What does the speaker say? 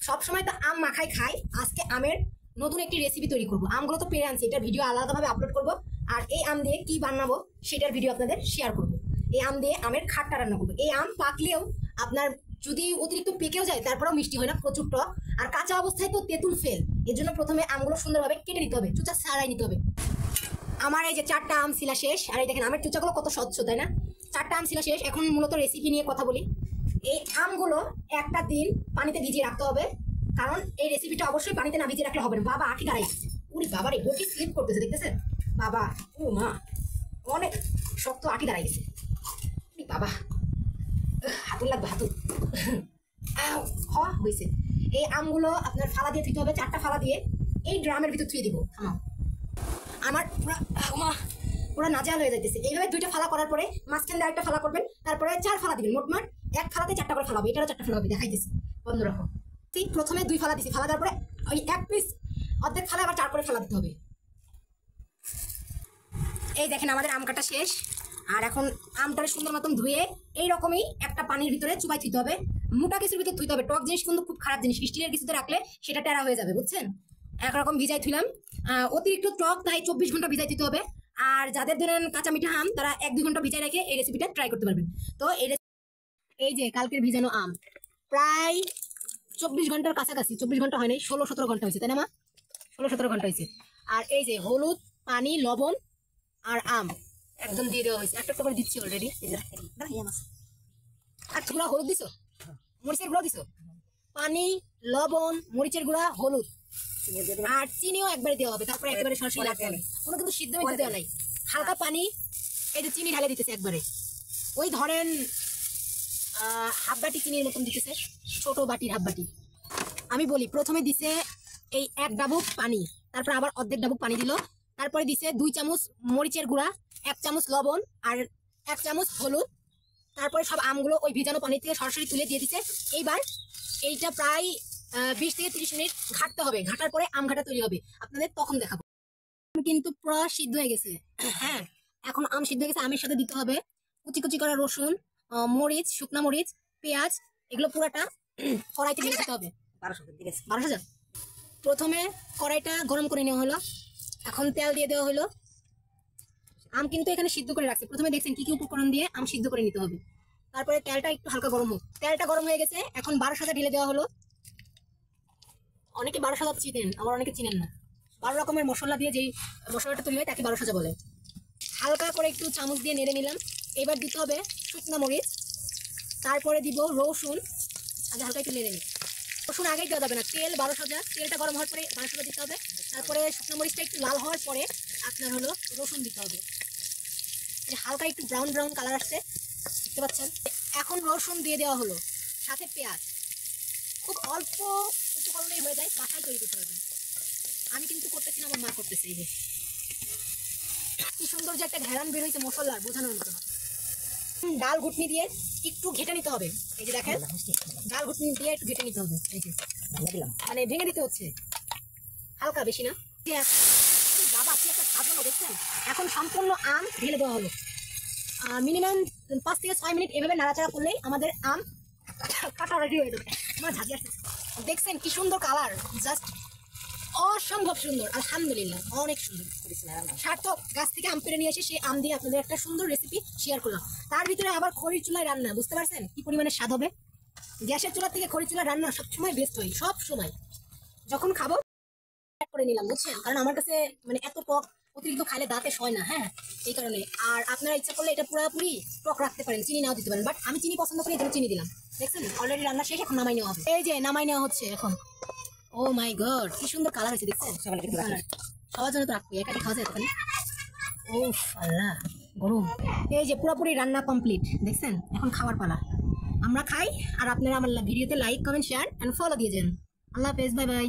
সবসময় তো আম মাখাই খাই, আজকে আমের নতুন একটি রেসিপি তৈরি করব। আমগুলো তো পেরে আনছি, এটার ভিডিও আলাদাভাবে আপলোড করব। আর এই আম দিয়ে কি বানাবো সেটার ভিডিও আপনাদের শেয়ার করব। এই আম দিয়ে আমের খাট্টা রান্না করবো। এই আম পাকলেও আপনার যদি অতিরিক্ত পেকেও যায় তারপরেও মিষ্টি হয় না, প্রচুর টক। আর কাঁচা অবস্থায় তো তেঁতুল ফেল। এর জন্য প্রথমে আমগুলো সুন্দরভাবে কেটে নিতে হবে, চুচা ছাড়াই নিতে হবে। আমার এই যে 4টা আম ছিলা শেষ। আর এই দেখেন আমের চুচাগুলো কত স্বচ্ছ, তাই না? 4টা আম ছিলা শেষ। এখন মূলত রেসিপি নিয়ে কথা বলি। এই আমগুলো একটা দিন পানিতে ভিজিয়ে রাখতে হবে, কারণ এই রেসিপিটা অবশ্যই পানিতে না ভিজিয়ে রাখলে হবে না। বাবা আঠি দাঁড়াই, উনি বাবারে বটি স্লিপ করতেছে, দেখতেছেন বাবা? ও মা, অনেক শক্ত আঠি দাঁড়াই গেছে বাবা, হাতুর লাগবে হাতুর। হয়েছে। এই আমগুলো আপনার ফালা দিয়ে থুইতে হবে, 4টা ফালা দিয়ে এই ড্রামের ভিতর থুয়ে দিব। আমার পুরো নাজাল হয়ে যাইতেছে। এইভাবে 2টা ফালা করার পরে মাঝখান দিয়ে 1টা ফালা করবেন, তারপরে 4 ফালা দিবেন। মোটমাট এক ফালাতে 4টা করে ফালা হবে। এটারও 4টা ফালা হবে, দেখাইতেছি, বন্ধ রাখো। ঠিক প্রথমে 2 ফালা দিছি, ফালা দেওয়ার পরে ওই 1 পিস অর্ধেক ফালা আবার 4 করে ফালা দিতে হবে। এই দেখেন আমাদের আম কাটা শেষ। আর এখন আমটারে সুন্দর মতন ধুয়ে এইরকমই একটা পানির ভিতরে চুবাই থুইতে হবে। মোটা কিছুর ভিতরে থুইতে হবে। টক জিনিস কিন্তু খুব খারাপ জিনিস, স্টিলের কিছুতে রাখলে সেটা টেরা হয়ে যাবে, বুঝছেন? একরকম ভিজাই থুইলাম। অতিরিক্ত টক তাই 24 ঘন্টা ভিজাই দিতে হবে। আর যাদের ধরেন কাঁচা মিঠা আম তারা 1-2 ঘন্টা ভিজাই রেখে এই রেসিপিটা ট্রাই করতে পারবেন। তো এই যে কালকের ভিজানো আম প্রায় 24 ঘন্টার কাছাকাছি, 24 ঘন্টা হয় নাই, 16-17 ঘন্টা হয়েছে, তাই না মা? 16-17 ঘন্টা হয়েছে। আর এই যে হলুদ, পানি, লবণ আর আম একদম দিয়ে দেওয়া হয়েছে। একটা করে দিচ্ছি অলরেডি। আর তোমরা হলুদ দিছো, মরিচের গুঁড়া দিছো, পানি, লবণ, মরিচের গুঁড়া, হলুদ আর চিনিও একবারে দেওয়া হবে। তারপরে একেবারে সরাসরি রাখতে হবে, কোনো কিন্তু সিদ্ধ হয়ে দেওয়া নাই। হালকা পানি, এই যে চিনি ঢালে দিতেছে একবারে, ওই ধরেন হাফ বাটি চিনির মতন দিতেছে, ছোট বাটির হাফ বাটি। আমি বলি, প্রথমে দিছে এই 1 ডাবুক পানি, তারপর আবার অর্ধেক ডাবুক পানি দিল, তারপরে দিছে 2 চামচ মরিচের গুঁড়া, 1 চামচ লবণ আর 1 চামচ হলুদ। তারপরে সব আমগুলো ওই ভিজানো পানি থেকে সরাসরি তুলে দিয়ে দিছে। এইবার এইটা প্রায় 20 থেকে 30 মিনিট ঘাটতে হবে। ঘাটার পরে আম ঘাটা তৈরি হবে, আপনাদের তখন দেখাবো। কিন্তু পুরো সিদ্ধ হয়ে গেছে। হ্যাঁ, এখন আম সিদ্ধ হয়ে গেছে। আমের সাথে দিতে হবে কুচি কুচি করা রসুন, মরিচ, শুকনা মরিচ, পেঁয়াজ, এগুলো পুরাটা কড়াইতে ঢেলে দিতে হবে। 12,000। প্রথমে কড়াইটা গরম করে নেওয়া হলো, এখন তেল দিয়ে দেওয়া হলো। আম কিন্তু এখানে সিদ্ধ করে রাখছি। প্রথমে দেখছেন কি কি উপকরণ দিয়ে আম সিদ্ধ করে নিতে হবে। তারপরে তেলটা একটু হালকা গরম হোক। তেলটা গরম হয়ে গেছে, এখন 12,000 ঢেলে দেওয়া হলো। অনেকে 12,000 চিনেন, আবার অনেকে চিনেন না। 12 রকমের মশলা দিয়ে যেই মশলাটা তৈরি হয় তাকে 12,000 বলে। হালকা করে একটু চামচ দিয়ে নেড়ে নিলাম। এবার দিতে হবে শুকনা মরিচ, তারপরে দিব রসুন। আগে হালকা একটু নেড়ে নিই। রসুন আগেই দেওয়া যাবে না, তেল 12,000, তেলটা গরম হওয়ার পরে 12,000 দিতে হবে। তারপরে শুকনো মরিচটা একটু লাল হওয়ার পরে আপনার হলো রসুন দিতে হবে। হালকা একটু ব্রাউন ব্রাউন কালার আসছে, দেখতে পাচ্ছেন? এখন রসুন দিয়ে দেওয়া হলো, সাথে পেঁয়াজ। খুব অল্প উপকরণেই হয়ে যায়, বাসায় তৈরি করতে পারবেন। আমি কিন্তু করতেছি না, আমার মা করতেছে। এই যে কি সুন্দর যে একটা ঘেরান বের হয়েছে মশলার, বোঝানোর মতো। ডাল ঘুটনি দিয়ে একটু ঘেটে নিতে হবে। এই যে দেখেন, ডাল ঘুটনি দিয়ে একটু ঘেটে নিতে হবে। এই যে মানে ভেঙে দিতে হচ্ছে হালকা, বেশি না। বাবা কি একটা সাজানো, দেখছেন? এখন সম্পূর্ণ আম ঢেলে দেওয়া হলো। মিনিমাম 5 থেকে 6 মিনিট এভাবে নাড়াচাড়া করলেই আমাদের আম কাটা রেডি হয়ে যাবে। আমার ঝাঁঝি আসছে, দেখছেন কি সুন্দর কালার, জাস্ট অসম্ভব সুন্দর। আলহামদুলিল্লাহ, অনেক সুন্দর। সার্থক গাছ থেকে আম পেড়ে নিয়ে এসে সেই আম দিয়ে আপনাদের একটা সুন্দর রেসিপি শেয়ার করলাম। তার ভিতরে আবার খড়ির চুলায় রান্না, বুঝতে পারছেন কি পরিমাণে স্বাদ হবে? গ্যাসের চুলা থেকে খড়ির চুলা রান্না সবসময় বেস্ট হয়, সব সময়। যখন খাবো করে নিলাম, বুঝছেন? কারণ আমার কাছে মানে এত টক অতিরিক্ত খাইলে দাঁতে সয় না। হ্যাঁ, এই কারণে। আর আপনারা ইচ্ছা করলে এটা পুরোপুরি টক রাখতে পারেন, চিনি নাও দিতে পারেন, বাট আমি চিনি পছন্দ করি, এই চিনি দিলাম। দেখছেন অলরেডি রান্না শেষ, এখন নামাই নেওয়া হবে। এই যে নামাই নেওয়া হচ্ছে এখন। ও মাই গড, কি সুন্দর কালার হয়েছে, দেখছেন? সবার জন্য তো রাখবো, একাই খাওয়া যায় ওখানে। ও আল্লাহ, গরম। এই যে পুরোপুরি রান্না কমপ্লিট, দেখছেন? এখন খাওয়ার পালা। আমরা খাই, আর আপনারা আমার ভিডিওতে like, comment, share and follow দিয়ে যান। আল্লাহ হাফেজ, বাই বাই।